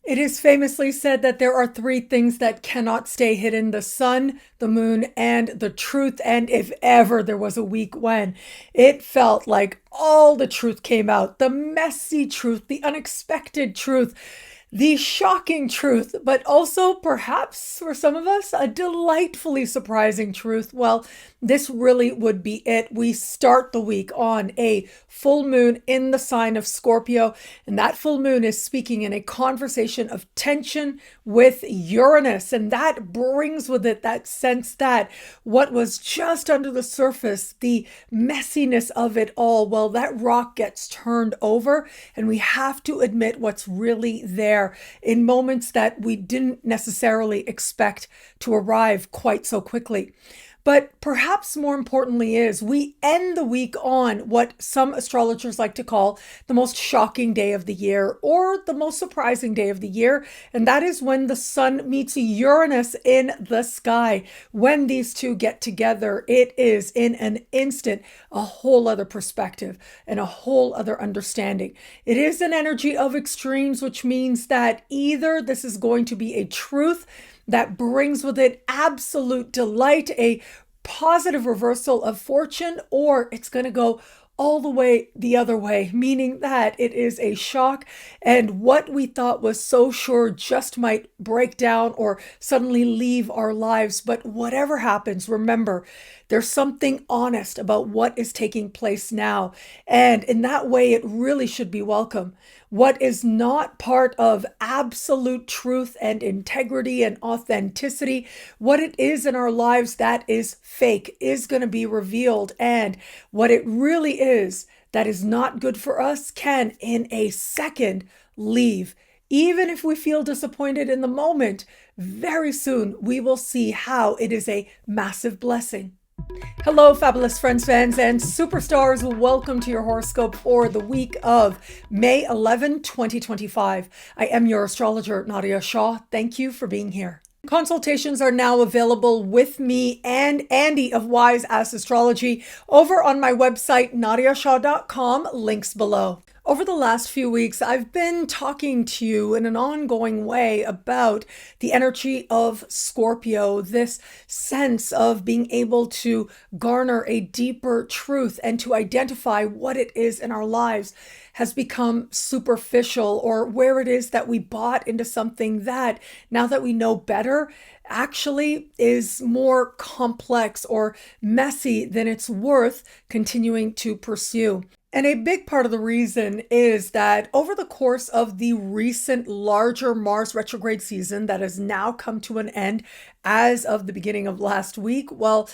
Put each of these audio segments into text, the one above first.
It is famously said that there are three things that cannot stay hidden: the sun, the moon, and the truth. And if ever there was a week when it felt like all the truth came out, the messy truth, the unexpected truth, the shocking truth, but also perhaps for some of us, a delightfully surprising truth. Well, this really would be it. We start the week on a full moon in the sign of Scorpio, and that full moon is speaking in a conversation of tension with Uranus, and that brings with it that sense that what was just under the surface, the messiness of it all, well, that rock gets turned over, and we have to admit what's really there in moments that we didn't necessarily expect to arrive quite so quickly. But perhaps more importantly is we end the week on what some astrologers like to call the most shocking day of the year, or the most surprising day of the year. And that is when the sun meets Uranus in the sky. When these two get together, it is in an instant a whole other perspective and a whole other understanding. It is an energy of extremes, which means that either this is going to be a truth that brings with it absolute delight, a positive reversal of fortune, or it's going to go all the way the other way, meaning that it is a shock, and what we thought was so sure just might break down or suddenly leave our lives. But whatever happens, remember, there's something honest about what is taking place now, and in that way it really should be welcome. What is not part of absolute truth and integrity and authenticity, what it is in our lives that is fake, is going to be revealed. And what it really is that is not good for us can, in a second, leave. Even if we feel disappointed in the moment, very soon we will see how it is a massive blessing. Hello, fabulous friends, fans, and superstars. Welcome to your horoscope for the week of May 11, 2025. I am your astrologer, Nadiya Shah. Thank you for being here. Consultations are now available with me and Andy of Wise Ass Astrology over on my website, nadiyashah.com, links below. Over the last few weeks, I've been talking to you in an ongoing way about the energy of Scorpio, this sense of being able to garner a deeper truth and to identify what it is in our lives has become superficial, or where it is that we bought into something that, now that we know better, actually is more complex or messy than it's worth continuing to pursue. And a big part of the reason is that over the course of the recent larger Mars retrograde season that has now come to an end as of the beginning of last week, well,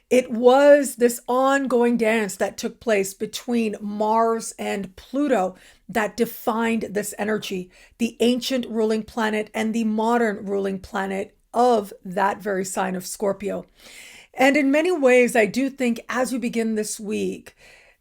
it was this ongoing dance that took place between Mars and Pluto that defined this energy, the ancient ruling planet and the modern ruling planet of that very sign of Scorpio. And in many ways, I do think as we begin this week,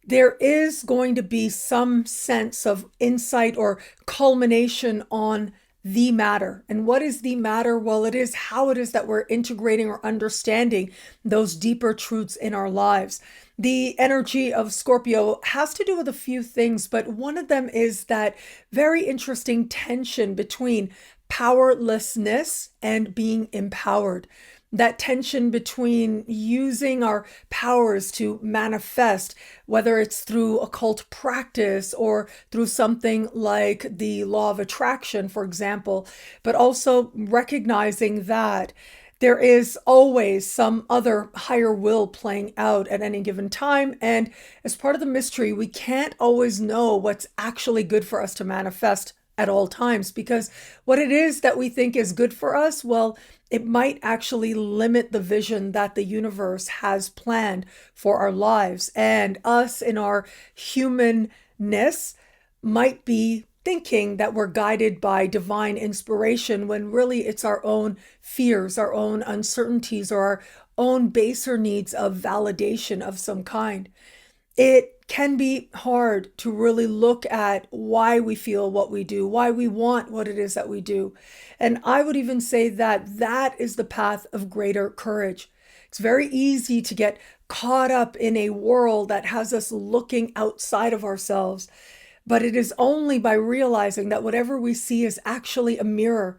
there is going to be some sense of insight or culmination on the matter. And what is the matter? Well, it is how it is that we're integrating or understanding those deeper truths in our lives. The energy of Scorpio has to do with a few things, but one of them is that very interesting tension between powerlessness and being empowered. That tension between using our powers to manifest, whether it's through occult practice or through something like the law of attraction, for example, but also recognizing that there is always some other higher will playing out at any given time. And as part of the mystery, we can't always know what's actually good for us to manifest at all times, because what it is that we think is good for us, well, it might actually limit the vision that the universe has planned for our lives. And us in our humanness might be thinking that we're guided by divine inspiration when really it's our own fears, our own uncertainties, or our own baser needs of validation of some kind. It can be hard to really look at why we feel what we do, why we want what it is that we do. And I would even say that that is the path of greater courage. It's very easy to get caught up in a world that has us looking outside of ourselves. But it is only by realizing that whatever we see is actually a mirror,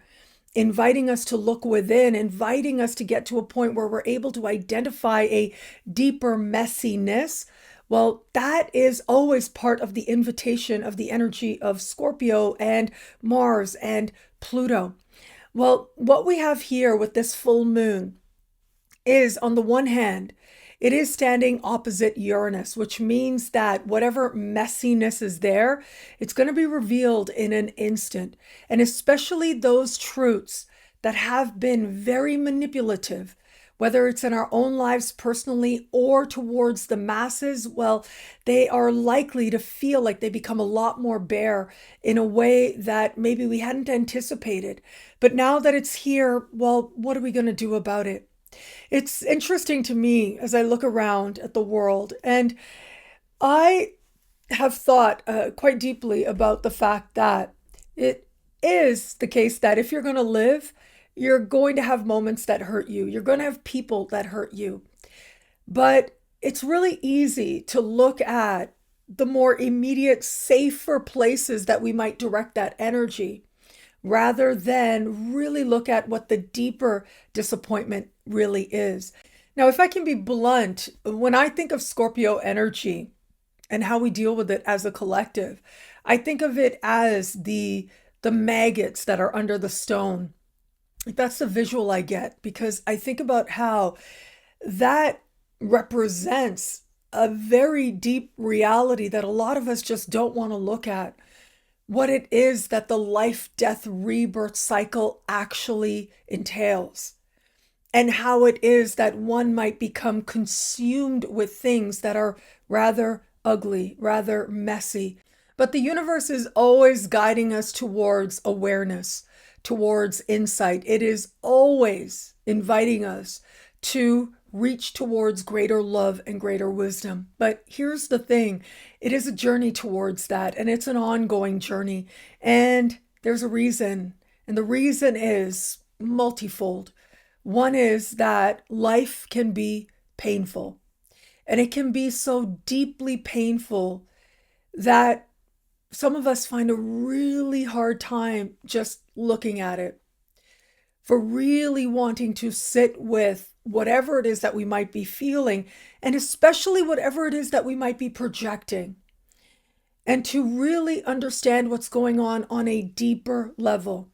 inviting us to look within, inviting us to get to a point where we're able to identify a deeper messiness. Well, that is always part of the invitation of the energy of Scorpio and Mars and Pluto. Well, what we have here with this full moon is, on the one hand, it is standing opposite Uranus, which means that whatever messiness is there, it's going to be revealed in an instant. And especially those truths that have been very manipulative, whether it's in our own lives personally or towards the masses, well, they are likely to feel like they become a lot more bare in a way that maybe we hadn't anticipated. But now that it's here, well, what are we going to do about it? It's interesting to me as I look around at the world, and I have thought quite deeply about the fact that it is the case that if you're going to live, you're going to have moments that hurt you. You're going to have people that hurt you. But it's really easy to look at the more immediate, safer places that we might direct that energy, rather than really look at what the deeper disappointment really is. Now, if I can be blunt, when I think of Scorpio energy and how we deal with it as a collective, I think of it as the maggots that are under the stone. That's the visual I get, because I think about how that represents a very deep reality that a lot of us just don't want to look at. What it is that the life, death, rebirth cycle actually entails, and how it is that one might become consumed with things that are rather ugly, rather messy. But the universe is always guiding us towards awareness, towards insight. It is always inviting us to reach towards greater love and greater wisdom. But here's the thing, it is a journey towards that, and it's an ongoing journey. And there's a reason, and the reason is multifold. One is that life can be painful, and it can be so deeply painful that some of us find a really hard time just looking at it, for really wanting to sit with whatever it is that we might be feeling, and especially whatever it is that we might be projecting, and to really understand what's going on a deeper level.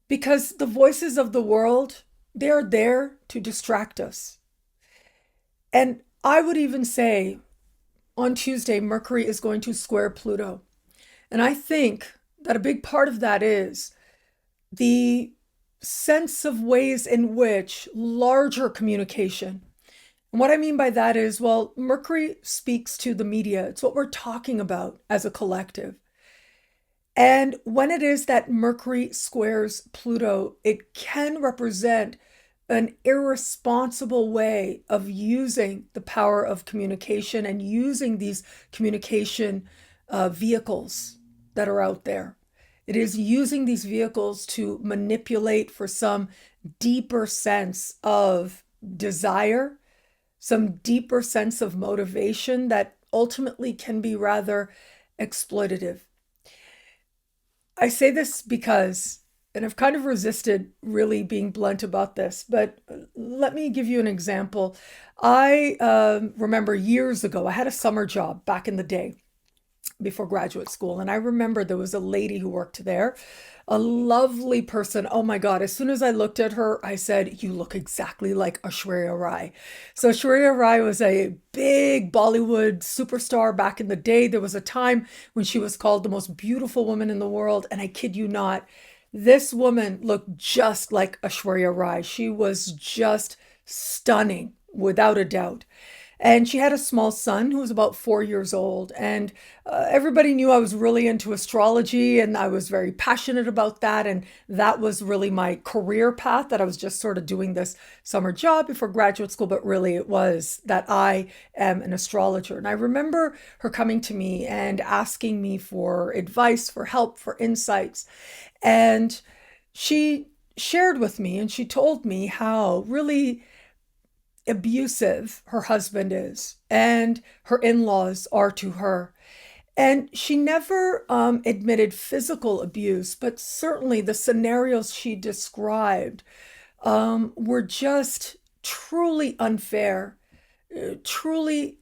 Because the voices of the world, they're there to distract us. And I would even say on Tuesday, Mercury is going to square Pluto. And I think that a big part of that is the sense of ways in which larger communication. And what I mean by that is, well, Mercury speaks to the media. It's what we're talking about as a collective. And when it is that Mercury squares Pluto, it can represent an irresponsible way of using the power of communication and using these communication vehicles that are out there. It is using these vehicles to manipulate for some deeper sense of desire, some deeper sense of motivation that ultimately can be rather exploitative. I say this because, and I've kind of resisted really being blunt about this, but let me give you an example. I remember years ago, I had a summer job back in the day before graduate school. And I remember there was a lady who worked there, a lovely person. Oh my God. As soon as I looked at her, I said, you look exactly like Aishwarya Rai. So Aishwarya Rai was a big Bollywood superstar back in the day. There was a time when she was called the most beautiful woman in the world. And I kid you not, this woman looked just like Aishwarya Rai. She was just stunning, without a doubt. And she had a small son who was about 4 years old. And everybody knew I was really into astrology, and I was very passionate about that. And that was really my career path, that I was just sort of doing this summer job before graduate school. But really it was that I am an astrologer. And I remember her coming to me and asking me for advice, for help, for insights. And she shared with me, and she told me how really abusive her husband is and her in-laws are to her. And she never admitted physical abuse, but certainly the scenarios she described were just truly unfair, truly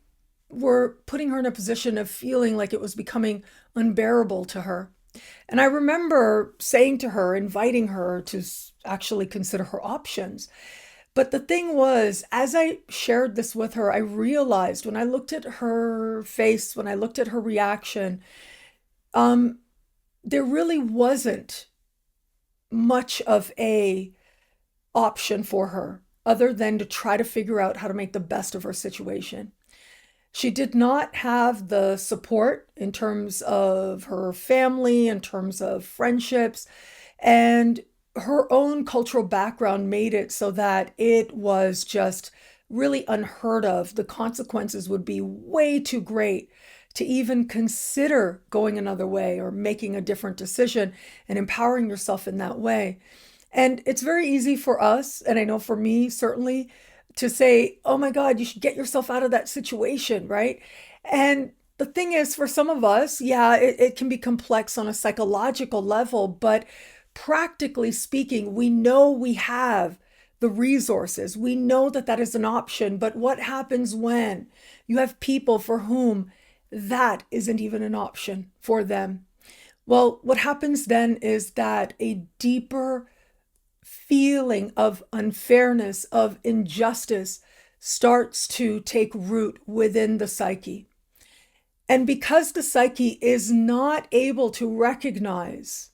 were putting her in a position of feeling like it was becoming unbearable to her. And I remember saying to her, inviting her to actually consider her options. But the thing was, as I shared this with her, I realized when I looked at her face, when I looked at her reaction, um, there really wasn't much of a option for her other than to try to figure out how to make the best of her situation. She did not have the support in terms of her family, in terms of friendships, and her own cultural background made it so that it was just really unheard of. The consequences would be way too great to even consider going another way or making a different decision and empowering yourself in that way. And it's very easy for us, and I know for me certainly, to say, oh my God, you should get yourself out of that situation, right? And the thing is, for some of us, yeah, it can be complex on a psychological level, but practically speaking, we know we have the resources. We know that that is an option, but what happens when you have people for whom that isn't even an option for them? Well, what happens then is that a deeper feeling of unfairness, of injustice starts to take root within the psyche. And because the psyche is not able to recognize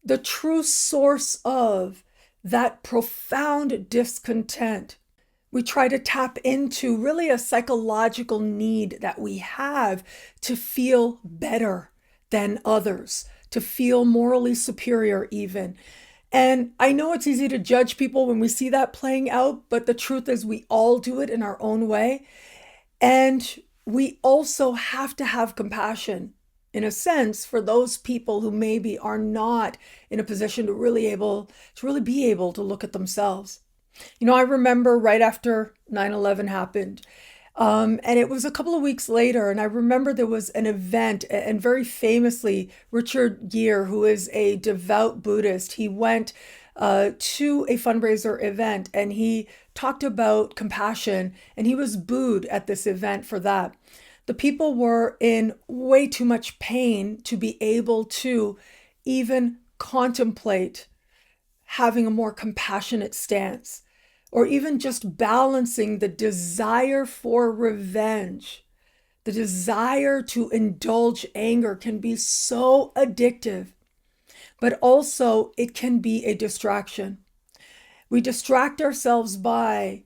the true source of that profound discontent, we try to tap into really a psychological need that we have to feel better than others, to feel morally superior even. And I know it's easy to judge people when we see that playing out, but the truth is we all do it in our own way. And we also have to have compassion, in a sense, for those people who maybe are not in a position to really be able to look at themselves. You know, I remember right after 9/11 happened, and it was a couple of weeks later, and I remember there was an event, and very famously, Richard Gere, who is a devout Buddhist, he went to a fundraiser event and he talked about compassion, and he was booed at this event for that. The people were in way too much pain to be able to even contemplate having a more compassionate stance, or even just balancing the desire for revenge. The desire to indulge anger can be so addictive, but also it can be a distraction. We distract ourselves by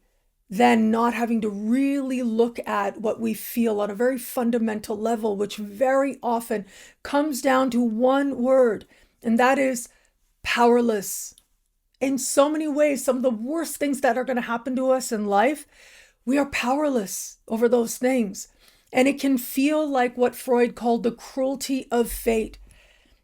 then not having to really look at what we feel on a very fundamental level, which very often comes down to one word, and that is powerless. In so many ways, some of the worst things that are going to happen to us in life, we are powerless over those things. And it can feel like what Freud called the cruelty of fate.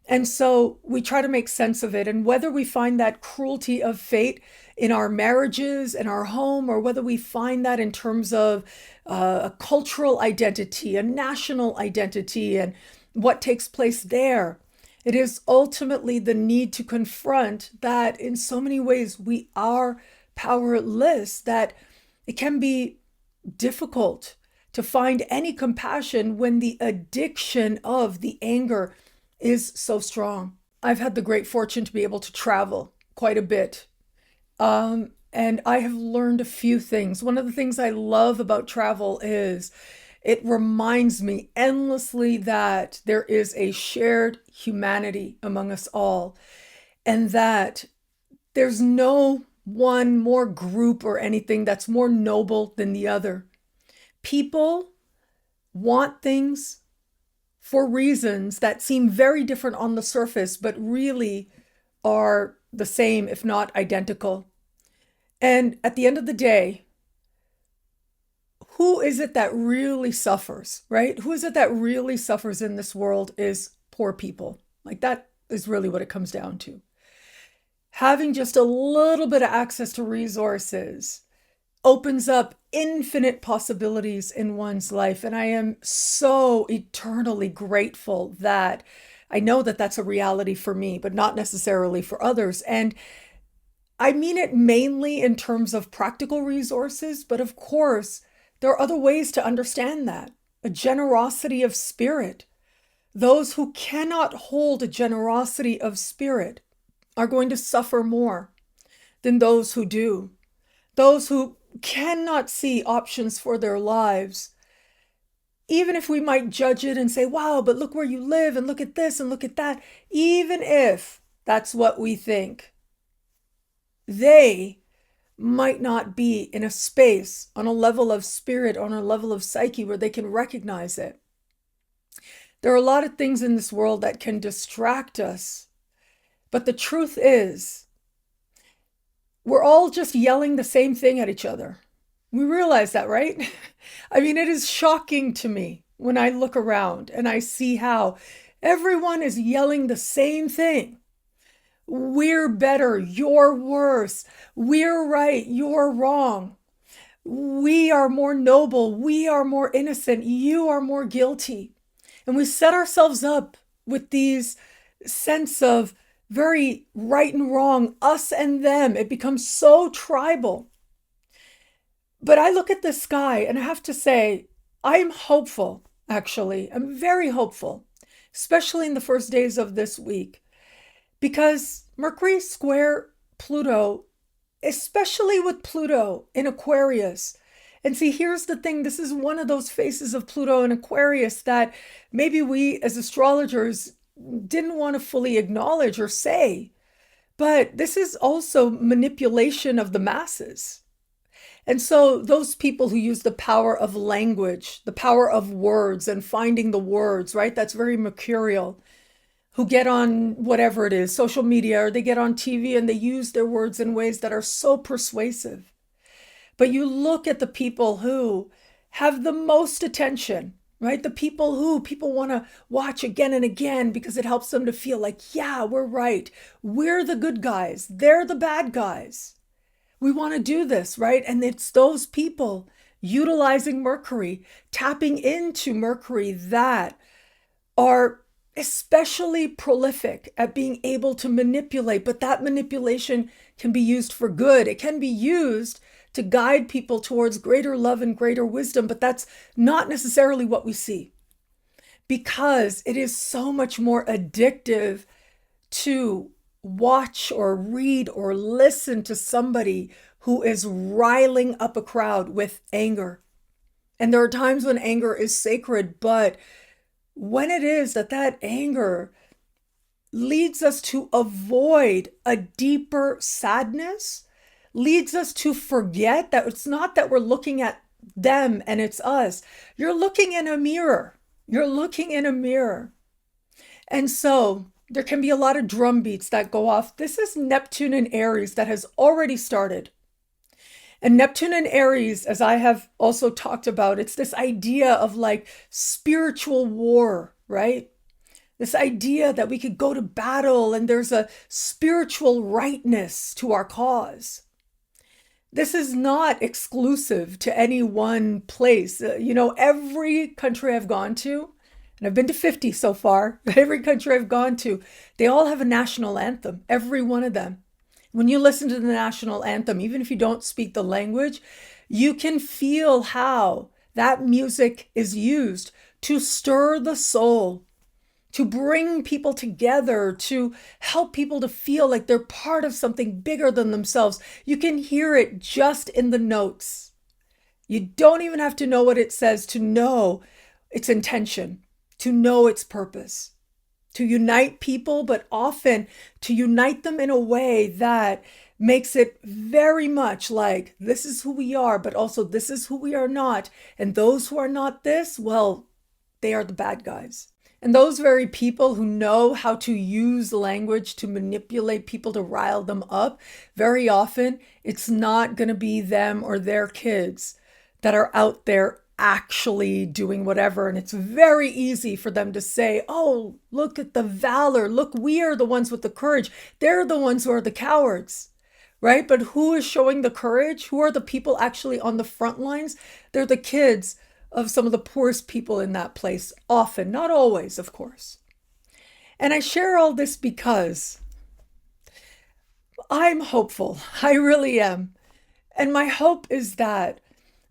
And so we try to make sense of it. And whether we find that cruelty of fate in our marriages, in our home, or whether we find that in terms of a cultural identity, a national identity, and what takes place there, it is ultimately the need to confront that in so many ways we are powerless, that it can be difficult to find any compassion when the addiction of the anger is so strong. I've had the great fortune to be able to travel quite a bit. And I have learned a few things. One of the things I love about travel is it reminds me endlessly that there is a shared humanity among us all, and that there's no one more group or anything that's more noble than the other. People want things for reasons that seem very different on the surface, but really are the same, if not identical. And at the end of the day, who is it that really suffers, right? Who is it that really suffers in this world is poor people. Like, that is really what it comes down to. Having just a little bit of access to resources opens up infinite possibilities in one's life. And I am so eternally grateful that I know that that's a reality for me, but not necessarily for others. And I mean it mainly in terms of practical resources, but of course, there are other ways to understand that. A generosity of spirit. Those who cannot hold a generosity of spirit are going to suffer more than those who do. Those who cannot see options for their lives, even if we might judge it and say, wow, but look where you live and look at this and look at that, even if that's what we think, they might not be in a space, on a level of spirit, on a level of psyche where they can recognize it. There are a lot of things in this world that can distract us, but the truth is, we're all just yelling the same thing at each other. We realize that, right? I mean, it is shocking to me when I look around and I see how everyone is yelling the same thing. We're better, you're worse. We're right, you're wrong. We are more noble, we are more innocent, you are more guilty. And we set ourselves up with these sense of very right and wrong, us and them. It becomes so tribal. But I look at the sky and I have to say, I'm hopeful, actually. I'm very hopeful, especially in the first days of this week, because Mercury square Pluto, especially with Pluto in Aquarius. And see, here's the thing. This is one of those phases of Pluto in Aquarius that maybe we as astrologers didn't want to fully acknowledge or say. But this is also manipulation of the masses. And so those people who use the power of language, the power of words and finding the words, right? That's very mercurial. Who get on whatever it is, social media, or they get on TV and they use their words in ways that are so persuasive. But you look at the people who have the most attention, right? The people who people want to watch again and again because it helps them to feel like, yeah, we're right. We're the good guys. They're the bad guys. We want to do this, right? And it's those people utilizing Mercury, tapping into Mercury that are especially prolific at being able to manipulate, but that manipulation can be used for good. It can be used to guide people towards greater love and greater wisdom, but that's not necessarily what we see, because it is so much more addictive to watch or read or listen to somebody who is riling up a crowd with anger. And there are times when anger is sacred, but when it is that anger leads us to avoid a deeper sadness, leads us to forget that it's not that we're looking at them and it's us. You're looking in a mirror. You're looking in a mirror. And so there can be a lot of drum beats that go off. This is Neptune in Aries that has already started. And Neptune and Aries, as I have also talked about, it's this idea of like spiritual war, right? This idea that we could go to battle and there's a spiritual rightness to our cause. This is not exclusive to any one place. Every country I've gone to, and I've been to 50 so far, every country I've gone to, they all have a national anthem, every one of them. When you listen to the national anthem, even if you don't speak the language, you can feel how that music is used to stir the soul, to bring people together, to help people to feel like they're part of something bigger than themselves. You can hear it just in the notes. You don't even have to know what it says to know its intention, to know its purpose. To unite people, but often to unite them in a way that makes it very much like this is who we are, but also this is who we are not. And those who are not this, well, they are the bad guys. And those very people who know how to use language to manipulate people, to rile them up, very often it's not going to be them or their kids that are out there actually doing whatever. And it's very easy for them to say, oh, look at the valor. Look, we are the ones with the courage. They're the ones who are the cowards, right? But who is showing the courage? Who are the people actually on the front lines? They're the kids of some of the poorest people in that place, often, not always, of course. And I share all this because I'm hopeful. I really am. And my hope is that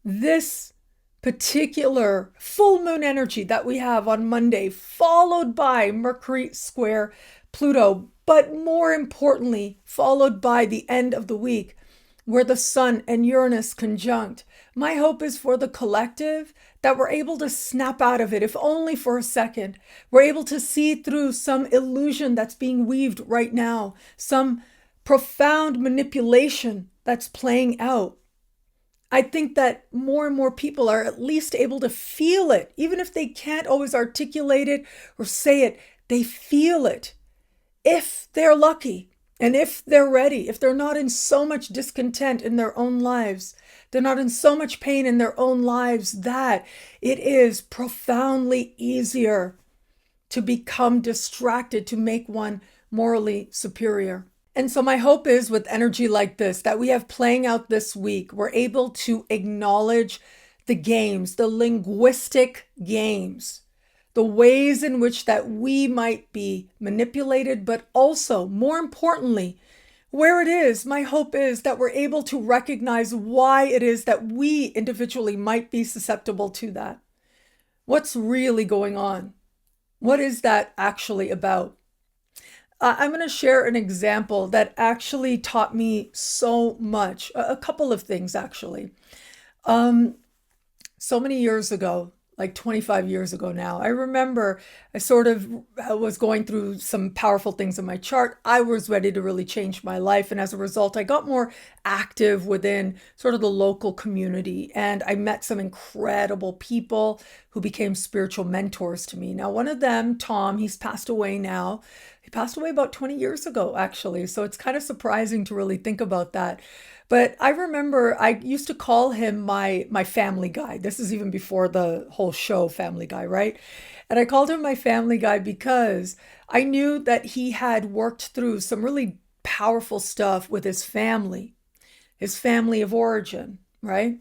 this particular full moon energy that we have on Monday, followed by Mercury square Pluto, but more importantly, followed by the end of the week, where the Sun and Uranus conjunct. My hope is for the collective that we're able to snap out of it, if only for a second. We're able to see through some illusion that's being weaved right now, some profound manipulation that's playing out. I think that more and more people are at least able to feel it, even if they can't always articulate it or say it, they feel it. If they're lucky and if they're ready, if they're not in so much discontent in their own lives, they're not in so much pain in their own lives that it is profoundly easier to become distracted, to make one morally superior. And so my hope is with energy like this that we have playing out this week, we're able to acknowledge the games, the linguistic games, the ways in which that we might be manipulated, but also, more importantly, where it is, my hope is that we're able to recognize why it is that we individually might be susceptible to that. What's really going on? What is that actually about? I'm going to share an example that actually taught me so much. A couple of things, actually. So many years ago, like 25 years ago now, I remember I sort of was going through some powerful things in my chart. I was ready to really change my life. And as a result, I got more active within sort of the local community. And I met some incredible people who became spiritual mentors to me. Now, one of them, Tom, he's passed away now. He passed away about 20 years ago, actually. So it's kind of surprising to really think about that. But I remember I used to call him my family guy. This is even before the whole show Family Guy, right? And I called him my family guy because I knew that he had worked through some really powerful stuff with his family of origin, right?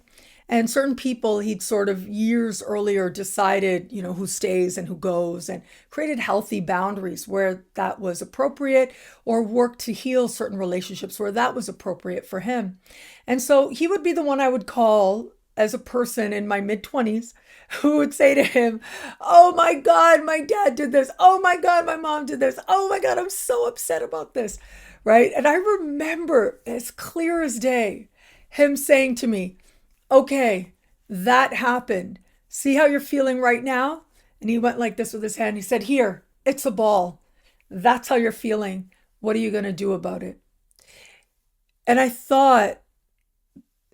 And certain people he'd sort of years earlier decided, who stays and who goes, and created healthy boundaries where that was appropriate, or worked to heal certain relationships where that was appropriate for him. And so he would be the one I would call as a person in my mid-20s who would say to him, "Oh my God, my dad did this. Oh my God, my mom did this. Oh my God, I'm so upset about this." Right? And I remember as clear as day him saying to me, "Okay, that happened. See how you're feeling right now?" And he went like this with his hand. He said, "Here, it's a ball. That's how you're feeling. What are you going to do about it?" And I thought,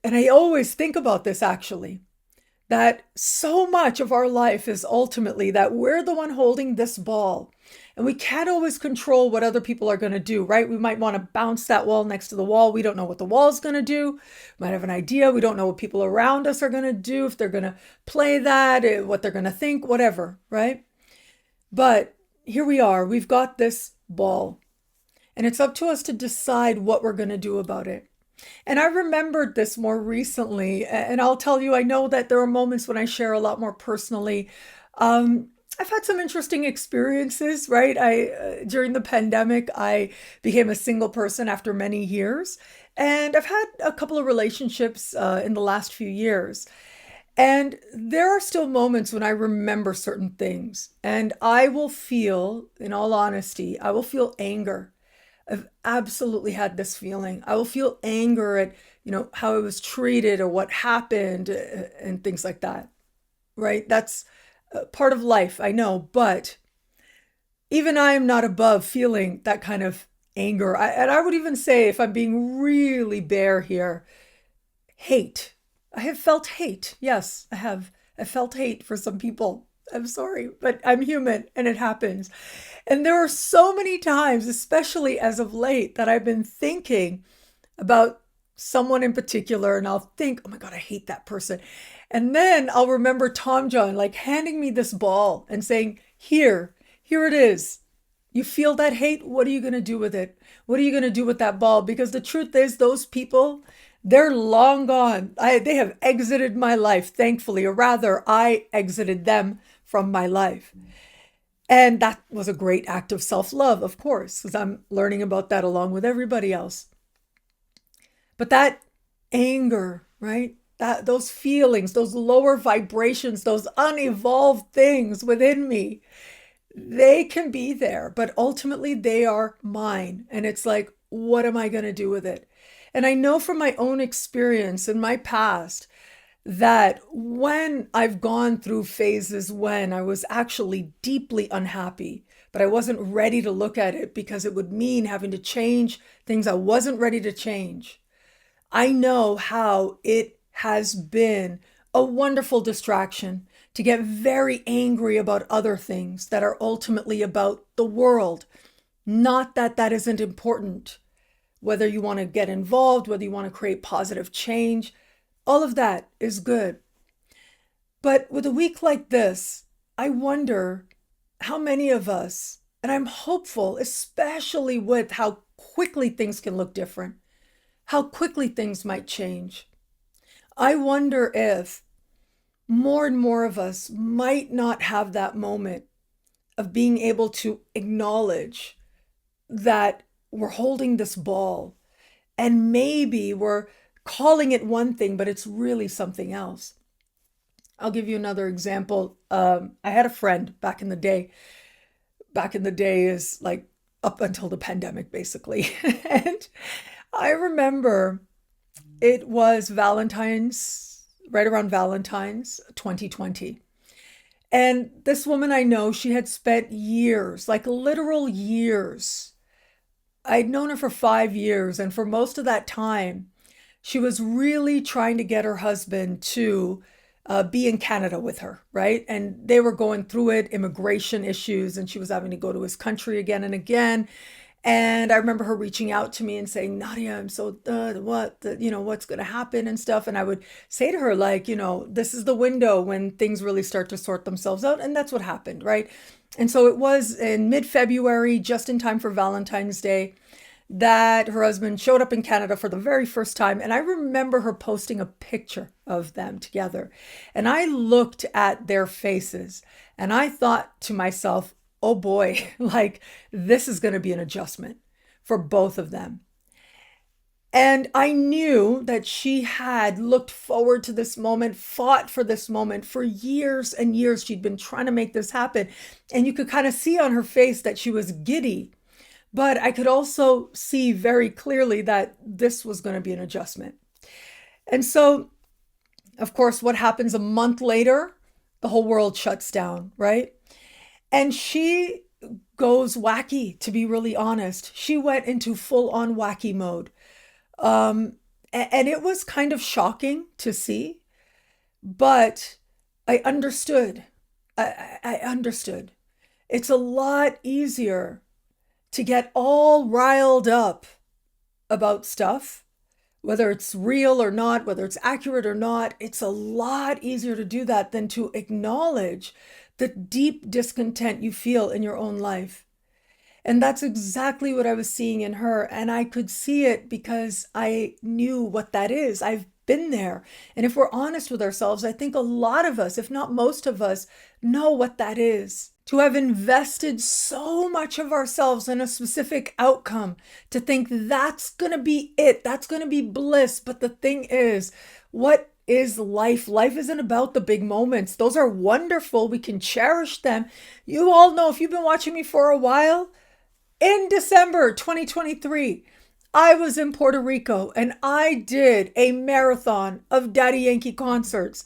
and I always think about this actually, that so much of our life is ultimately that we're the one holding this ball. And we can't always control what other people are going to do, right? We might want to bounce that wall next to the wall. We don't know what the wall's going to do. We might have an idea. We don't know what people around us are going to do, if they're going to play that, what they're going to think, whatever, right? But here we are. We've got this ball. And it's up to us to decide what we're going to do about it. And I remembered this more recently, and I'll tell you, I know that there are moments when I share a lot more personally. I've had some interesting experiences, right? During the pandemic, I became a single person after many years, and I've had a couple of relationships in the last few years. And there are still moments when I remember certain things, and I will feel, in all honesty, I will feel anger. I've absolutely had this feeling. I will feel anger at, how I was treated or what happened and things like that, right? That's part of life, I know, but even I am not above feeling that kind of anger. And I would even say, if I'm being really bare here, hate. I have felt hate. Yes, I have. I felt hate for some people. I'm sorry, but I'm human and it happens. And there are so many times, especially as of late, that I've been thinking about someone in particular, and I'll think, "Oh my God, I hate that person." And then I'll remember Tom John like handing me this ball and saying, here it is. You feel that hate? What are you going to do with it? What are you going to do with that ball? Because the truth is, those people, they're long gone. They have exited my life, thankfully, or rather, I exited them from my life. And that was a great act of self-love, of course, because I'm learning about that along with everybody else. But that anger, right? Those feelings, those lower vibrations, those unevolved things within me, they can be there, but ultimately they are mine. And it's like, what am I going to do with it? And I know from my own experience in my past that when I've gone through phases when I was actually deeply unhappy, but I wasn't ready to look at it because it would mean having to change things I wasn't ready to change. I know how it has been a wonderful distraction to get very angry about other things that are ultimately about the world. Not that that isn't important. Whether you want to get involved, whether you want to create positive change, all of that is good. But with a week like this, I wonder how many of us, and I'm hopeful, especially with how quickly things can look different, how quickly things might change. I wonder if more and more of us might not have that moment of being able to acknowledge that we're holding this ball and maybe we're calling it one thing, but it's really something else. I'll give you another example. I had a friend back in the day. Back in the day is like up until the pandemic, basically. And I remember it was Valentine's, right around Valentine's 2020. And this woman I know, she had spent years, like literal years. I'd known her for 5 years. And for most of that time, she was really trying to get her husband to be in Canada with her, right? And they were going through it, immigration issues, and she was having to go to his country again and again. And I remember her reaching out to me and saying, Nadiya, I'm so, what's going to happen and stuff. And I would say to her, like, this is the window when things really start to sort themselves out. And that's what happened, right? And so it was in mid-February, just in time for Valentine's Day, that her husband showed up in Canada for the very first time. And I remember her posting a picture of them together. And I looked at their faces and I thought to myself, oh boy, like this is going to be an adjustment for both of them. And I knew that she had looked forward to this moment, fought for this moment for years and years. She'd been trying to make this happen. And you could kind of see on her face that she was giddy. But I could also see very clearly that this was going to be an adjustment. And so, of course, what happens a month later? The whole world shuts down, right? And she goes wacky, to be really honest. She went into full-on wacky mode. And it was kind of shocking to see, but I understood. I understood. It's a lot easier to get all riled up about stuff, whether it's real or not, whether it's accurate or not. It's a lot easier to do that than to acknowledge the deep discontent you feel in your own life. And that's exactly what I was seeing in her. And I could see it because I knew what that is. I've been there. And if we're honest with ourselves, I think a lot of us, if not most of us, know what that is. To have invested so much of ourselves in a specific outcome, to think that's going to be it, that's going to be bliss. But the thing is, what is life? Life isn't about the big moments. Those are wonderful. We can cherish them. You all know, if you've been watching me for a while, in December 2023, I was in Puerto Rico and I did a marathon of Daddy Yankee concerts.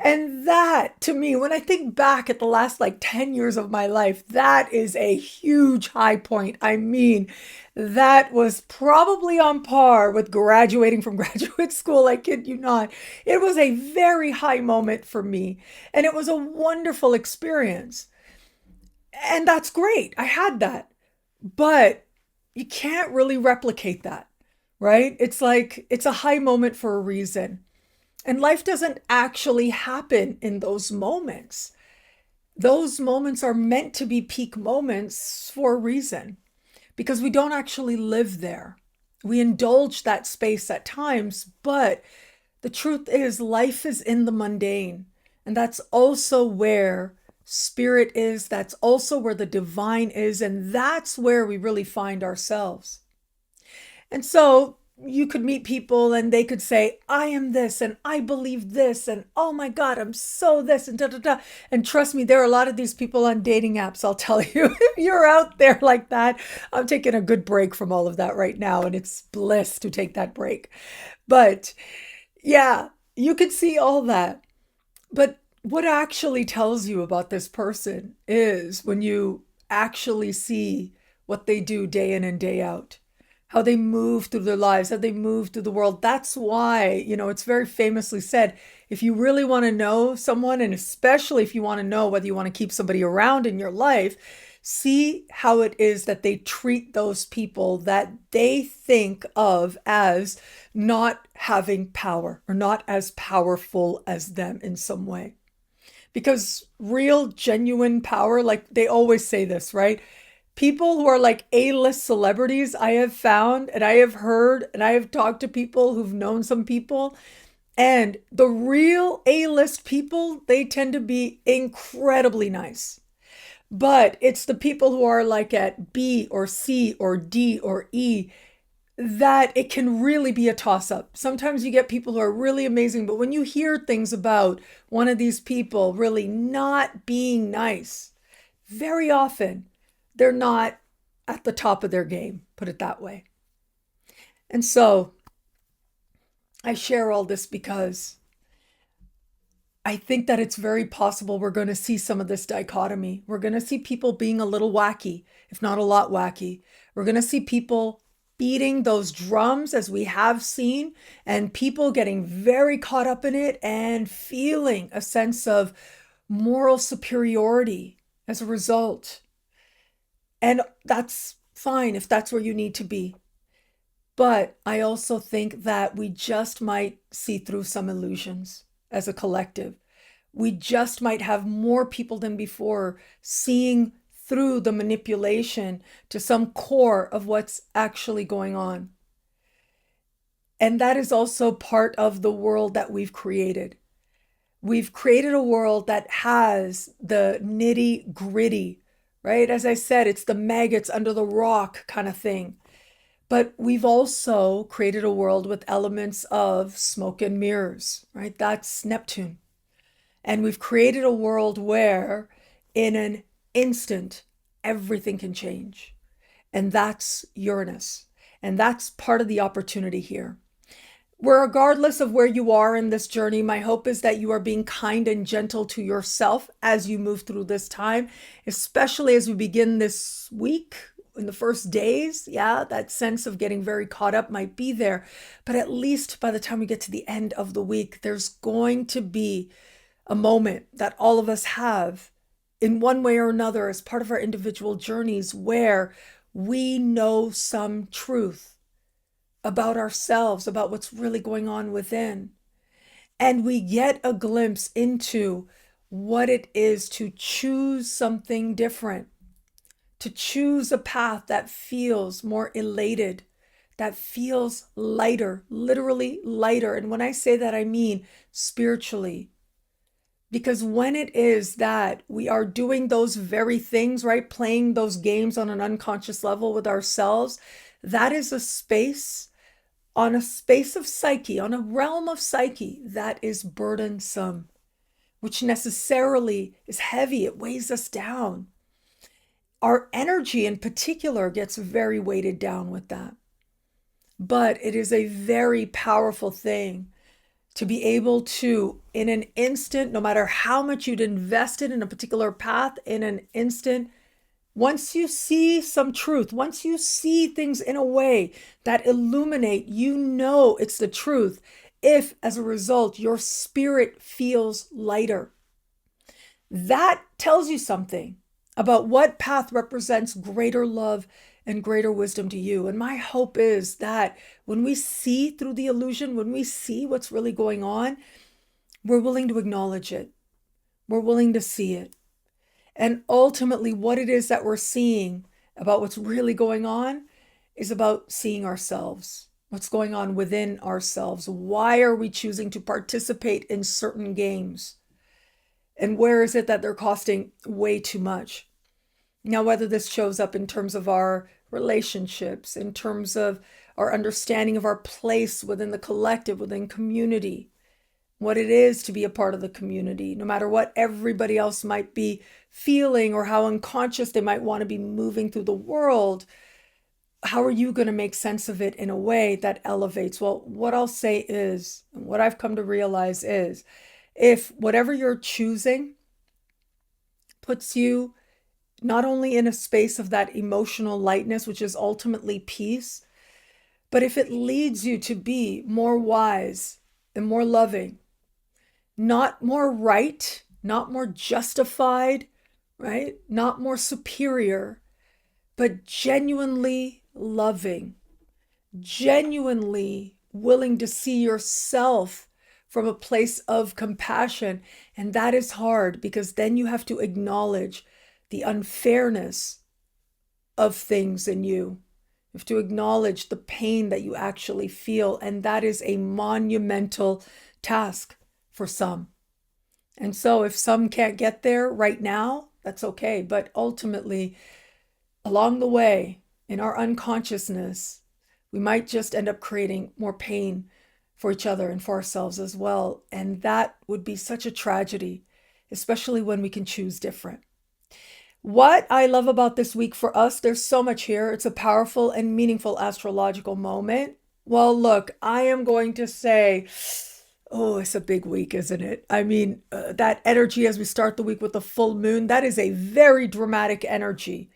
And that, to me, when I think back at the last 10 years of my life, that is a huge high point. I mean, that was probably on par with graduating from graduate school. I kid you not. It was a very high moment for me. And it was a wonderful experience. And that's great. I had that. But you can't really replicate that, right? It's like, it's a high moment for a reason. And life doesn't actually happen in those moments. those moments are meant to be peak moments for a reason, because we don't actually live there. We indulge that space at times, but the truth is, life is in the mundane. And that's also where spirit is. That's also where the divine is. And that's where we really find ourselves. And so you could meet people and they could say, I am this and I believe this and oh my God, I'm so this and da da da. And trust me, there are a lot of these people on dating apps. I'll tell you, if you're out there like that, I'm taking a good break from all of that right now. And it's bliss to take that break. But yeah, you could see all that. But what actually tells you about this person is when you actually see what they do day in and day out, how they move through their lives, how they move through the world. That's why, it's very famously said, if you really want to know someone, and especially if you want to know whether you want to keep somebody around in your life, see how it is that they treat those people that they think of as not having power or not as powerful as them in some way. Because real, genuine power, like they always say this, right? People who are like A-list celebrities, I have found and I have heard and I have talked to people who've known some people, and the real A-list people, they tend to be incredibly nice. But it's the people who are like at B or C or D or E that it can really be a toss up. Sometimes you get people who are really amazing, but when you hear things about one of these people really not being nice, very often they're not at the top of their game, put it that way. And so I share all this because I think that it's very possible we're going to see some of this dichotomy. We're going to see people being a little wacky, if not a lot wacky. We're going to see people beating those drums as we have seen, and people getting very caught up in it and feeling a sense of moral superiority as a result. And that's fine if that's where you need to be. But I also think that we just might see through some illusions as a collective. We just might have more people than before seeing through the manipulation to some core of what's actually going on. And that is also part of the world that we've created. We've created a world that has the nitty gritty, right? As I said, it's the maggots under the rock kind of thing. But we've also created a world with elements of smoke and mirrors, right? That's Neptune. And we've created a world where in an instant, everything can change. And that's Uranus. And that's part of the opportunity here. Regardless of where you are in this journey, my hope is that you are being kind and gentle to yourself as you move through this time, especially as we begin this week. In the first days, yeah, that sense of getting very caught up might be there. But at least by the time we get to the end of the week, there's going to be a moment that all of us have in one way or another as part of our individual journeys where we know some truth about ourselves, about what's really going on within. And we get a glimpse into what it is to choose something different, to choose a path that feels more elated, that feels lighter, literally lighter. And when I say that, I mean spiritually. Because when it is that we are doing those very things, right, playing those games on an unconscious level with ourselves, that is a space, on a space of psyche, on a realm of psyche that is burdensome, which necessarily is heavy. It weighs us down. Our energy in particular gets very weighted down with that. But it is a very powerful thing to be able to, in an instant, no matter how much you'd invested in a particular path, in an instant, once you see some truth, once you see things in a way that illuminate, you know it's the truth. If, as a result, your spirit feels lighter, that tells you something about what path represents greater love and greater wisdom to you. And my hope is that when we see through the illusion, when we see what's really going on, we're willing to acknowledge it. We're willing to see it. And ultimately, what it is that we're seeing about what's really going on is about seeing ourselves, what's going on within ourselves. Why are we choosing to participate in certain games? And where is it that they're costing way too much? Now, whether this shows up in terms of our relationships, in terms of our understanding of our place within the collective, within community, what it is to be a part of the community, no matter what everybody else might be feeling or how unconscious they might want to be moving through the world, how are you going to make sense of it in a way that elevates? Well, what I'll say is, and what I've come to realize is, if whatever you're choosing puts you not only in a space of that emotional lightness, which is ultimately peace, but if it leads you to be more wise and more loving, not more right, not more justified, right? Not more superior, but genuinely loving, genuinely willing to see yourself from a place of compassion. And that is hard because then you have to acknowledge the unfairness of things in you. You have to acknowledge the pain that you actually feel. And that is a monumental task for some. And so if some can't get there right now, that's okay. But ultimately, along the way, in our unconsciousness, we might just end up creating more pain for each other and for ourselves as well. And that would be such a tragedy, especially when we can choose different. What I love about this week for us, there's so much here. It's a powerful and meaningful astrological moment. Well, look, I am going to say, oh, it's a big week, isn't it? I mean, that energy as we start the week with the full moon, that is a very dramatic energy.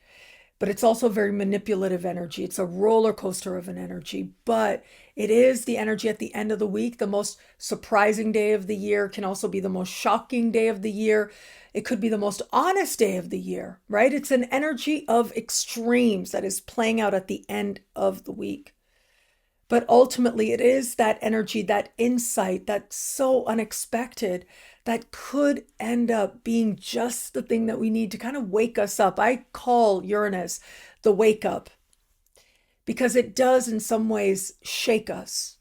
But it's also very manipulative energy. It's a roller coaster of an energy, but it is the energy at the end of the week. The most surprising day of the year can also be the most shocking day of the year. It could be the most honest day of the year, right? It's an energy of extremes that is playing out at the end of the week. But ultimately, it is that energy, that insight that's so unexpected that could end up being just the thing that we need to kind of wake us up. I call Uranus the wake up because it does in some ways shake us.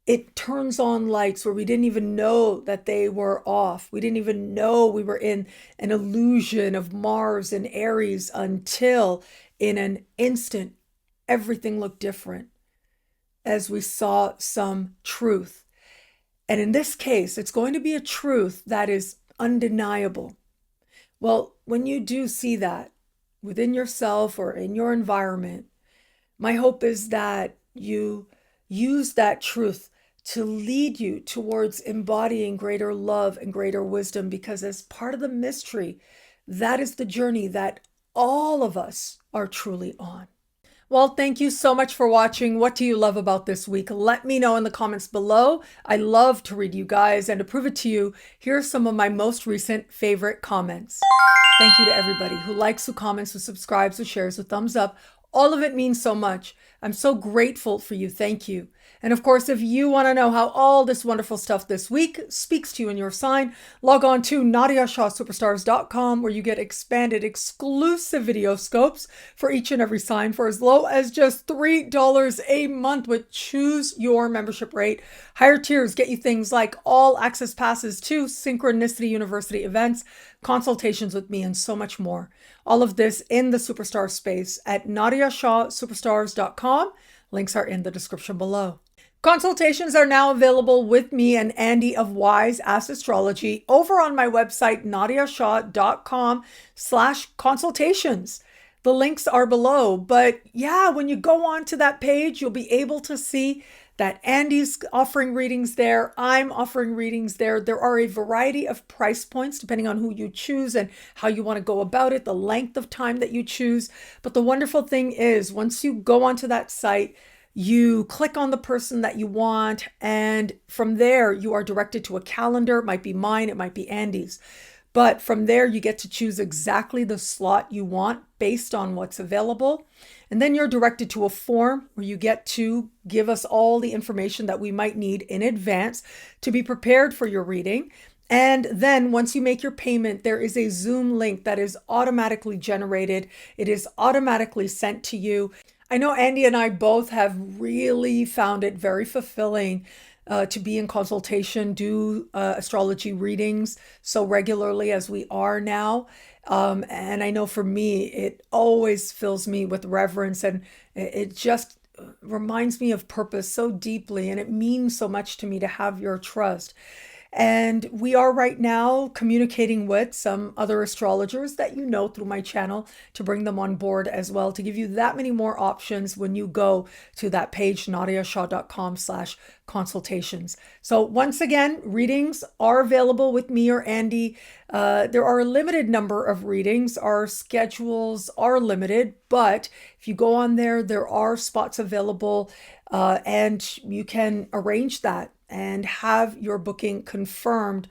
It turns on lights where we didn't even know that they were off. We didn't even know we were in an illusion of Mars and Aries until in an instant, everything looked different as we saw some truth. And in this case, it's going to be a truth that is undeniable. Well, when you do see that within yourself or in your environment, my hope is that you use that truth to lead you towards embodying greater love and greater wisdom, because as part of the mystery, that is the journey that all of us are truly on. Well, thank you so much for watching. What do you love about this week? Let me know in the comments below. I love to read you guys, and to prove it to you, here are some of my most recent favorite comments. Thank you to everybody who likes, who comments, who subscribes, who shares, who thumbs up. All of it means so much. I'm so grateful for you. Thank you. And of course, if you want to know how all this wonderful stuff this week speaks to you in your sign, log on to NadiyaShahSuperstars.com, where you get expanded exclusive video scopes for each and every sign for as low as just $3 a month with choose your membership rate. Higher tiers get you things like all access passes to Synchronicity University events, consultations with me, and so much more. All of this in the Superstar space at NadiyaShahSuperstars.com. Links are in the description below. Consultations are now available with me and Andy of Wise Ask Astrology over on my website, NadiyaShah.com/consultations. The links are below, but yeah, when you go on to that page, you'll be able to see that Andy's offering readings there. I'm offering readings there. There are a variety of price points depending on who you choose and how you want to go about it, the length of time that you choose. But the wonderful thing is, once you go onto that site, you click on the person that you want, and from there you are directed to a calendar. It might be mine, it might be Andy's. But from there, you get to choose exactly the slot you want based on what's available. And then you're directed to a form where you get to give us all the information that we might need in advance to be prepared for your reading. And then once you make your payment, there is a Zoom link that is automatically generated. It is automatically sent to you. I know Andy and I both have really found it very fulfilling to be in consultation, do astrology readings so regularly as we are now. And I know for me, it always fills me with reverence, and it just reminds me of purpose so deeply. And it means so much to me to have your trust. And we are right now communicating with some other astrologers that you know through my channel to bring them on board as well, to give you that many more options when you go to that page, nadiyashah.com/consultations. So once again, readings are available with me or Andy. There are a limited number of readings. Our schedules are limited, but if you go on there, there are spots available, and you can arrange that and have your booking confirmed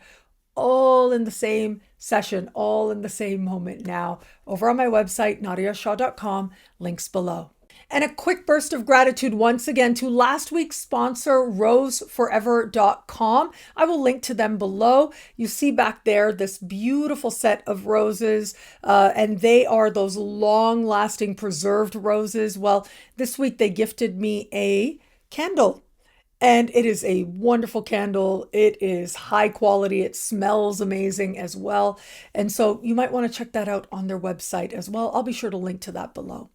all in the same session, all in the same moment now, over on my website, nadiyashah.com, links below. And a quick burst of gratitude once again to last week's sponsor, roseforever.com. I will link to them below. You see back there this beautiful set of roses, and they are those long-lasting preserved roses. Well, this week they gifted me a candle. And it is a wonderful candle. It is high quality. It smells amazing as well. And so you might want to check that out on their website as well. I'll be sure to link to that below.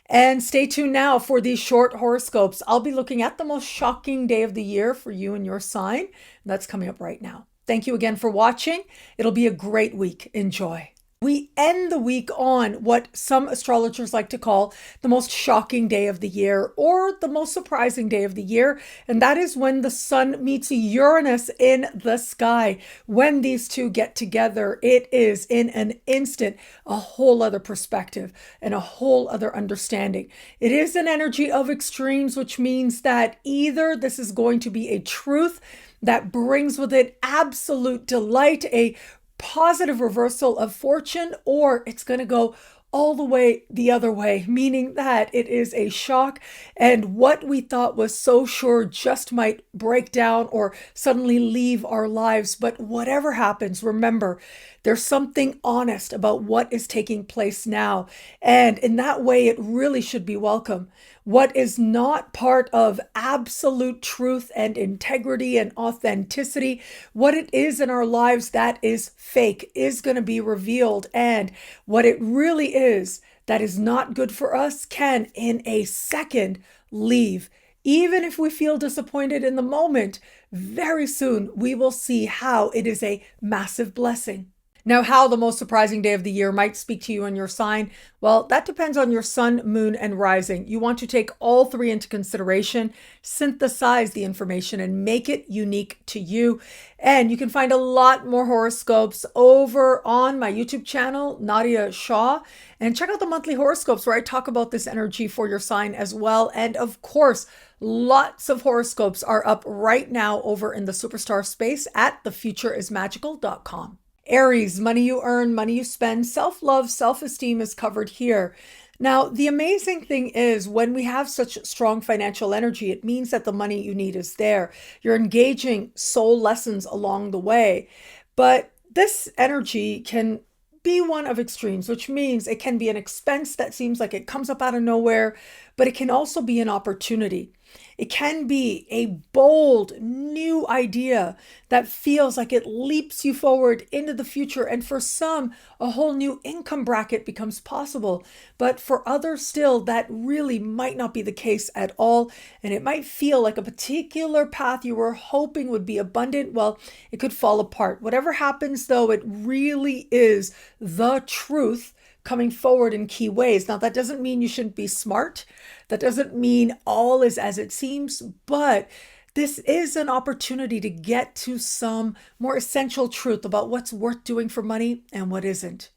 And stay tuned now for these short horoscopes. I'll be looking at the most shocking day of the year for you and your sign. That's coming up right now. Thank you again for watching. It'll be a great week. Enjoy. We end the week on what some astrologers like to call the most shocking day of the year, or the most surprising day of the year. And that is when the sun meets Uranus in the sky. When these two get together, it is in an instant a whole other perspective and a whole other understanding. It is an energy of extremes, which means that either this is going to be a truth that brings with it absolute delight, a positive reversal of fortune, or it's going to go all the way the other way, meaning that it is a shock, and what we thought was so sure just might break down or suddenly leave our lives. But whatever happens, remember, there's something honest about what is taking place now, and in that way it really should be welcome. What is not part of absolute truth and integrity and authenticity, what it is in our lives that is fake, is going to be revealed. And what it really is that is not good for us can in a second leave. Even if we feel disappointed in the moment, very soon we will see how it is a massive blessing. Now, how the most surprising day of the year might speak to you and your sign, well, that depends on your sun, moon, and rising. You want to take all three into consideration, synthesize the information, and make it unique to you. And you can find a lot more horoscopes over on my YouTube channel, Nadiya Shah, and check out the monthly horoscopes where I talk about this energy for your sign as well. And of course, lots of horoscopes are up right now over in the superstar space at thefutureismagical.com. Aries, money you earn, money you spend, self-love, self-esteem is covered here. Now, the amazing thing is when we have such strong financial energy, it means that the money you need is there. You're engaging soul lessons along the way. But this energy can be one of extremes, which means it can be an expense that seems like it comes up out of nowhere, but it can also be an opportunity. It can be a bold new idea that feels like it leaps you forward into the future. And for some, a whole new income bracket becomes possible. But for others still, that really might not be the case at all. And it might feel like a particular path you were hoping would be abundant. Well, it could fall apart. Whatever happens, though, it really is the truth coming forward in key ways. Now, that doesn't mean you shouldn't be smart. That doesn't mean all is as it seems, but this is an opportunity to get to some more essential truth about what's worth doing for money and what isn't.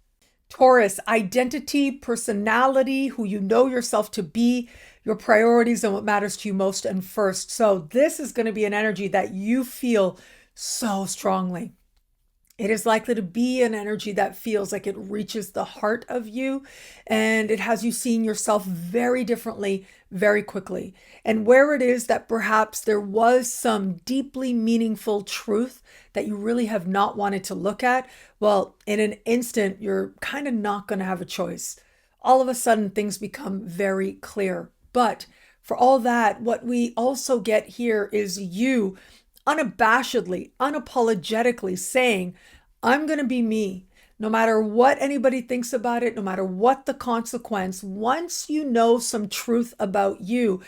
Taurus, identity, personality, who you know yourself to be, your priorities, and what matters to you most and first. So this is going to be an energy that you feel so strongly. It is likely to be an energy that feels like it reaches the heart of you, and it has you seeing yourself very differently very quickly. And where it is that perhaps there was some deeply meaningful truth that you really have not wanted to look at, well, in an instant, you're kind of not going to have a choice. All of a sudden, things become very clear. But for all that, what we also get here is you unabashedly, unapologetically saying, I'm going to be me. No matter what anybody thinks about it, no matter what the consequence, once you know some truth about you,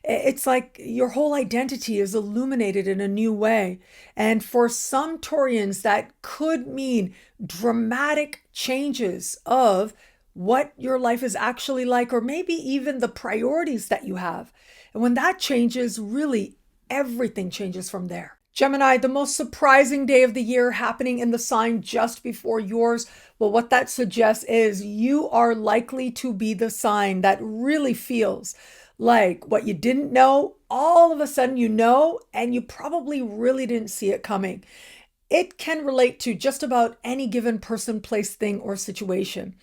it's like your whole identity is illuminated in a new way. And for some Taurians, that could mean dramatic changes of what your life is actually like, or maybe even the priorities that you have. And when that changes, really everything changes from there. Gemini, the most surprising day of the year happening in the sign just before yours. Well, what that suggests is you are likely to be the sign that really feels like what you didn't know, all of a sudden you know, and you probably really didn't see it coming. It can relate to just about any given person, place, thing, or situation.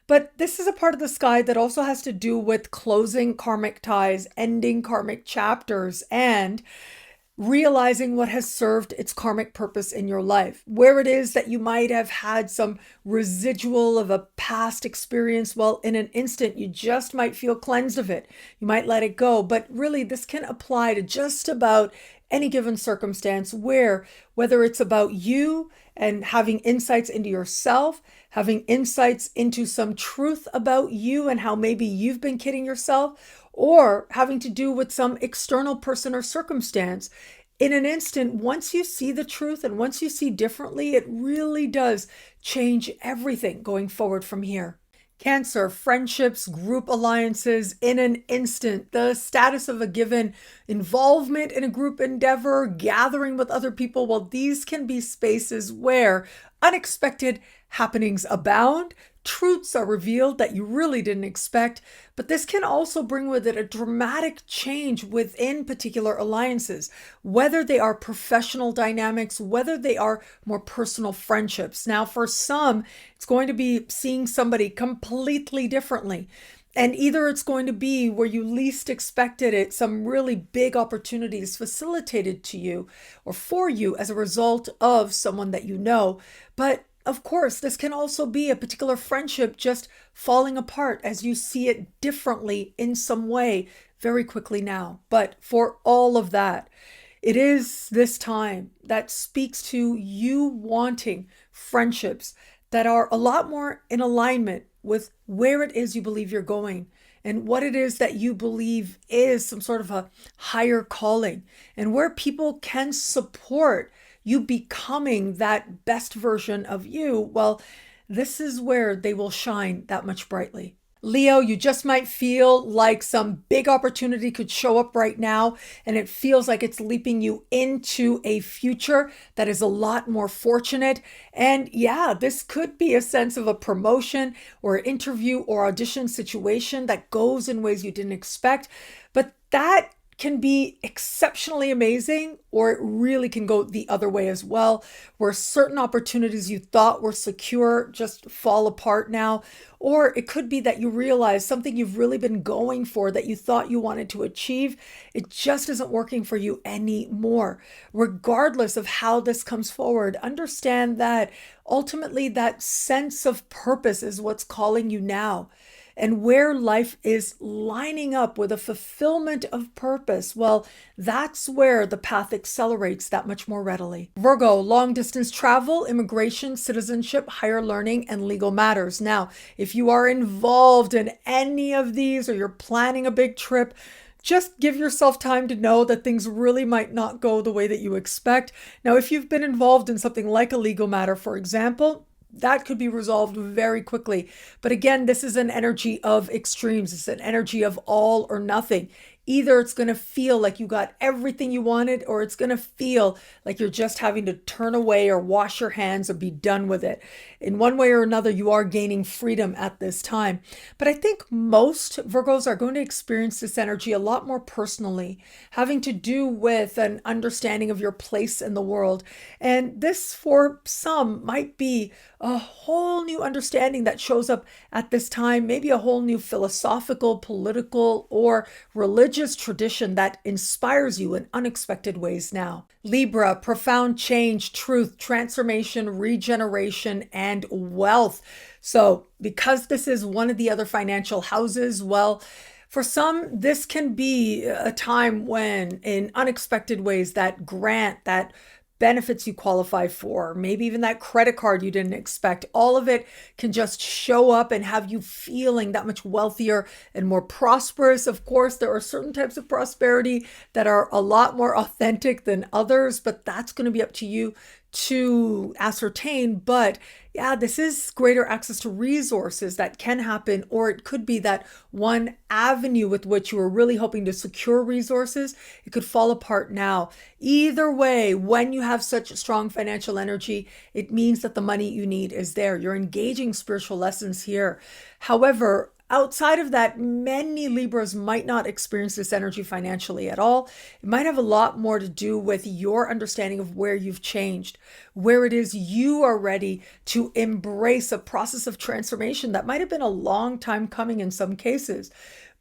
But this is a part of the sky that also has to do with closing karmic ties, ending karmic chapters, and realizing what has served its karmic purpose in your life. Where it is that you might have had some residual of a past experience, well, in an instant, you just might feel cleansed of it. You might let it go. But really, this can apply to just about any given circumstance where, whether it's about you and having insights into yourself, having insights into some truth about you and how maybe you've been kidding yourself, or having to do with some external person or circumstance. In an instant, once you see the truth and once you see differently, it really does change everything going forward from here. Cancer, friendships, group alliances, in an instant, the status of a given involvement in a group endeavor, gathering with other people, well, these can be spaces where unexpected happenings abound. Truths are revealed that you really didn't expect, but this can also bring with it a dramatic change within particular alliances, whether they are professional dynamics, whether they are more personal friendships. Now, for some, it's going to be seeing somebody completely differently. And either it's going to be where you least expected it, some really big opportunities facilitated to you or for you as a result of someone that you know. But of course, this can also be a particular friendship just falling apart as you see it differently in some way very quickly now. But for all of that, it is this time that speaks to you wanting friendships that are a lot more in alignment with where it is you believe you're going and what it is that you believe is some sort of a higher calling, and where people can support you becoming that best version of you. Well, this is where they will shine that much brightly. Leo, you just might feel like some big opportunity could show up right now, and it feels like it's leaping you into a future that is a lot more fortunate. And yeah, this could be a sense of a promotion or interview or audition situation that goes in ways you didn't expect. But that can be exceptionally amazing, or it really can go the other way as well, where certain opportunities you thought were secure just fall apart now. Or it could be that you realize something you've really been going for that you thought you wanted to achieve, it just isn't working for you anymore. Regardless of how this comes forward, understand that ultimately that sense of purpose is what's calling you now. And where life is lining up with a fulfillment of purpose, well, that's where the path accelerates that much more readily. Virgo, long distance travel, immigration, citizenship, higher learning, and legal matters. Now, if you are involved in any of these or you're planning a big trip, just give yourself time to know that things really might not go the way that you expect. Now, if you've been involved in something like a legal matter, for example, that could be resolved very quickly. But again, this is an energy of extremes. It's an energy of all or nothing. Either it's going to feel like you got everything you wanted, or it's going to feel like you're just having to turn away or wash your hands or be done with it. In one way or another, you are gaining freedom at this time. But I think most Virgos are going to experience this energy a lot more personally, having to do with an understanding of your place in the world. And this, for some, might be a whole new understanding that shows up at this time, maybe a whole new philosophical, political, or religious tradition that inspires you in unexpected ways now. Libra, profound change, truth, transformation, regeneration, and wealth. So because this is one of the other financial houses, well, for some, this can be a time when, in unexpected ways, that grant, that benefits you qualify for, maybe even that credit card you didn't expect, all of it can just show up and have you feeling that much wealthier and more prosperous. Of course, there are certain types of prosperity that are a lot more authentic than others, but that's going to be up to you to ascertain. But yeah, this is greater access to resources that can happen, or it could be that one avenue with which you were really hoping to secure resources, it could fall apart now. Either way, when you have such strong financial energy, it means that the money you need is there. You're engaging spiritual lessons here. However, outside of that, many Libras might not experience this energy financially at all. It might have a lot more to do with your understanding of where you've changed, where it is you are ready to embrace a process of transformation that might have been a long time coming in some cases.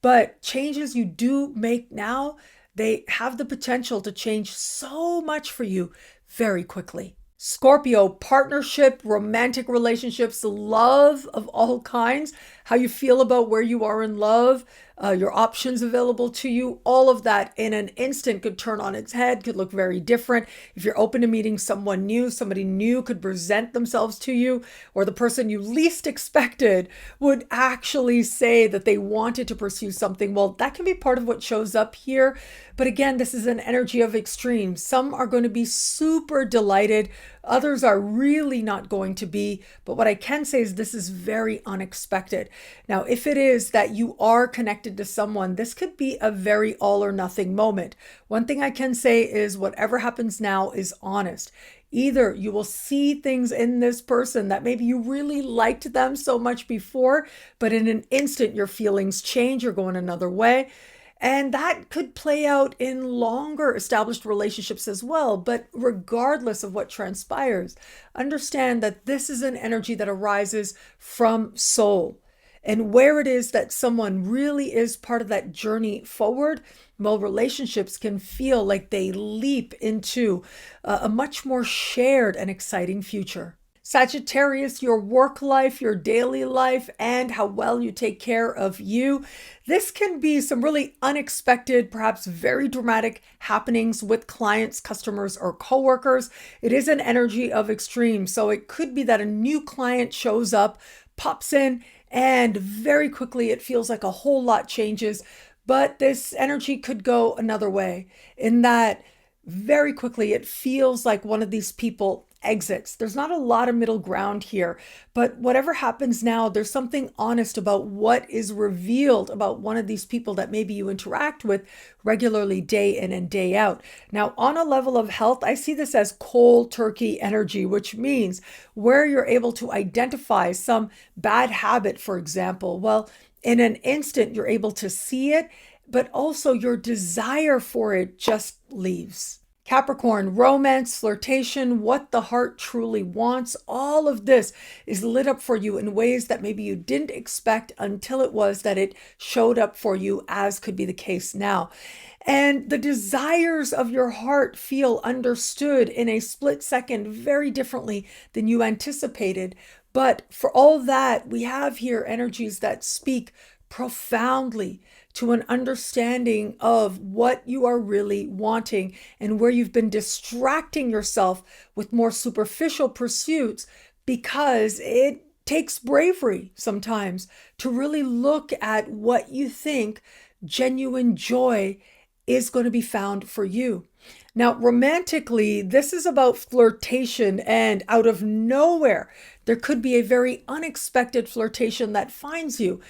But changes you do make now, they have the potential to change so much for you very quickly. Scorpio, partnership, romantic relationships, love of all kinds, how you feel about where you are in love, your options available to you, all of that in an instant could turn on its head, could look very different. If you're open to meeting someone new, somebody new could present themselves to you, or the person you least expected would actually say that they wanted to pursue something. Well, that can be part of what shows up here. But again, this is an energy of extremes. Some are going to be super delighted. Others are really not going to be. But what I can say is this is very unexpected. Now, if it is that you are connected to someone, this could be a very all or nothing moment. One thing I can say is whatever happens now is honest. Either you will see things in this person that maybe you really liked them so much before, but in an instant your feelings change, you're going another way. And that could play out in longer established relationships as well. But regardless of what transpires, understand that this is an energy that arises from soul. And where it is that someone really is part of that journey forward, well, relationships can feel like they leap into a much more shared and exciting future. Sagittarius, your work life, your daily life, and how well you take care of you. This can be some really unexpected, perhaps very dramatic happenings with clients, customers, or coworkers. It is an energy of extreme. So it could be that a new client shows up, pops in, and very quickly it feels like a whole lot changes. But this energy could go another way in that very quickly it feels like one of these people exits. There's not a lot of middle ground here, but whatever happens now, there's something honest about what is revealed about one of these people that maybe you interact with regularly day in and day out. Now, on a level of health, I see this as cold turkey energy, which means where you're able to identify some bad habit, for example, well, in an instant, you're able to see it, but also your desire for it just leaves. Capricorn, romance, flirtation, what the heart truly wants, all of this is lit up for you in ways that maybe you didn't expect until it was that it showed up for you, as could be the case now. And the desires of your heart feel understood in a split second very differently than you anticipated. But for all that, we have here energies that speak profoundly to an understanding of what you are really wanting and where you've been distracting yourself with more superficial pursuits, because it takes bravery sometimes to really look at what you think genuine joy is going to be found for you. Now, romantically, this is about flirtation, and out of nowhere, there could be a very unexpected flirtation that finds you.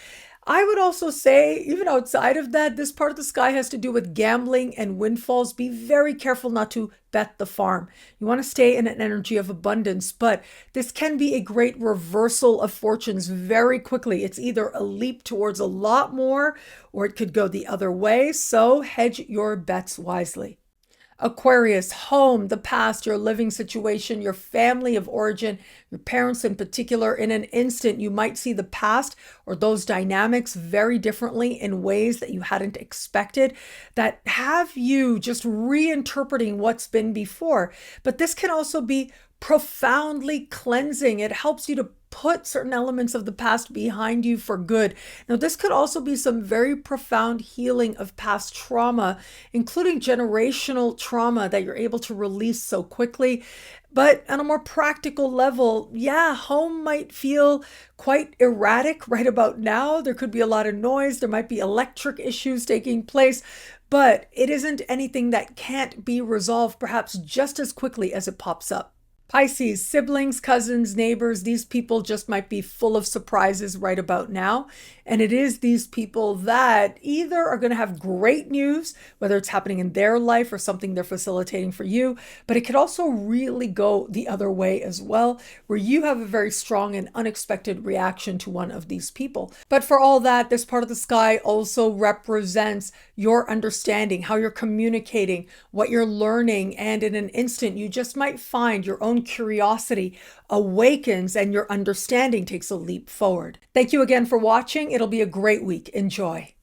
I would also say, even outside of that, this part of the sky has to do with gambling and windfalls. Be very careful not to bet the farm. You want to stay in an energy of abundance, but this can be a great reversal of fortunes very quickly. It's either a leap towards a lot more or it could go the other way. So hedge your bets wisely. Aquarius, home, the past, your living situation, your family of origin, your parents in particular. In an instant, you might see the past or those dynamics very differently in ways that you hadn't expected that have you just reinterpreting what's been before. But this can also be profoundly cleansing. It helps you to put certain elements of the past behind you for good. Now, this could also be some very profound healing of past trauma, including generational trauma that you're able to release so quickly. But on a more practical level, yeah, home might feel quite erratic right about now. There could be a lot of noise. There might be electric issues taking place, but it isn't anything that can't be resolved perhaps just as quickly as it pops up. Pisces, siblings, cousins, neighbors, these people just might be full of surprises right about now. And it is these people that either are going to have great news, whether it's happening in their life or something they're facilitating for you, but it could also really go the other way as well, where you have a very strong and unexpected reaction to one of these people. But for all that, this part of the sky also represents your understanding, how you're communicating, what you're learning, and in an instant, you just might find your own curiosity awakens and your understanding takes a leap forward. Thank you again for watching. It'll be a great week. Enjoy.